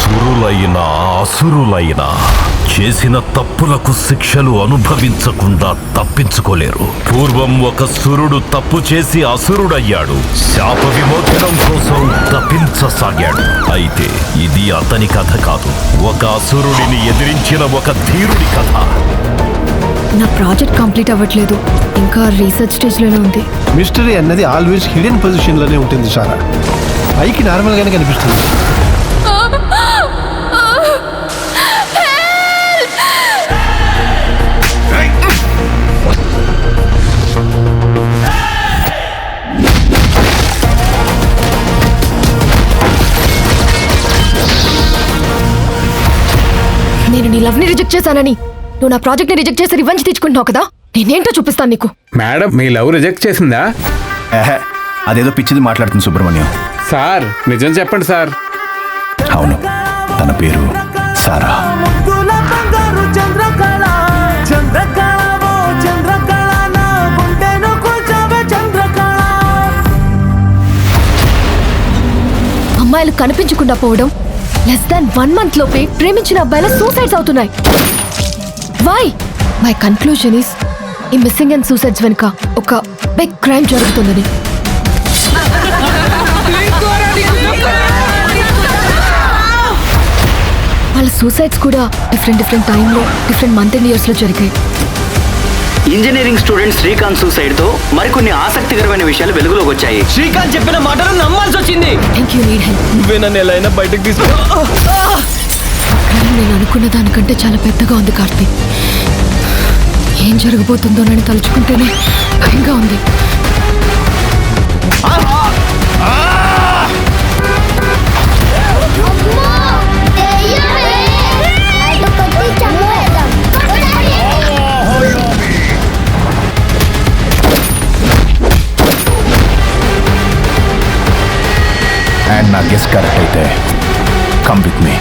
సురులైన అసురులైన చేసిన తప్పులకు శిక్షలు అనుభవించకుండా తప్పించుకోలేరు. పూర్వం ఒక సురుడు తప్పు చేసి అసురుడయ్యాడు. శాప విమోచనం కోసం తప్పించసాగాడు. అయితే ఇది అతని కథ కాదు, ఒక అసురుడిని ఎదిరించిన ఒక ధీరుడి కథ. నా ప్రాజెక్ట్ కంప్లీట్ అవ్వట్లేదు, ఇంకా రీసెర్చ్ స్టేజ్లోనే ఉంది. మిస్టరీ అన్నది ఆల్వేస్ హిడెన్ పొజిషన్లోనే ఉంటుంది సారా. పైకి నార్మల్గానే కనిపిస్తుంది. నేను నీ లవ్ ని రిజెక్ట్ చేశానని నువ్వు నా ప్రాజెక్ట్ ని రిజెక్ట్ చేసి రివెంజ్ తెచ్చుకుంటున్నావు కదా, నేనేంటో చూపిస్తాను నీకు. మేడం, మీ లవ్ రిజెక్ట్ చేసిందా? అదేదో పిచ్చిది మాట్లాడుతుంది సుబ్రహ్మణ్యం. సార్ నిజం చెప్పండి సార్. అవును, తన పేరు సారా. అమ్మాయిలు కనిపించకుండా పోవడం, less than 1 month లోపే ప్రేమించిన అబ్బాయిల సూసైడ్స్ అవుతున్నాయి. వై? మై కన్క్లూజన్ ఈస్ ఈ మిస్సింగ్ అండ్ సూసైడ్స్ వెనుక ఒక బిగ్ క్రైమ్ జరుగుతుందని. వాళ్ళ సూసైడ్స్ కూడా డిఫరెంట్ టైంలో, డిఫరెంట్ మంత్ అండ్ ఇయర్స్లో జరిగాయి. ఇంజనీరింగ్ స్టూడెంట్ శ్రీకాంత్ సూసైడ్ తో మరికొన్ని ఆసక్తికరమైన విషయాలు వెలుగులోకి వచ్చాయి. శ్రీకాంత్ చెప్పిన మాటలు నమ్మాల్సి వచ్చింది. Thank you, need help. నువ్వే నన్ను ఎలా అయినా బయటకు తీసుకో. నేను అనుకున్న దానికంటే చాలా పెద్దగా ఉంది కార్తీక్. ఏం జరగబోతుందోనని తలుచుకుంటేనే భయంగా ఉంది. అండ్ నా గెస్ కరెక్ట్ అయితే కమ్ విత్ మీ.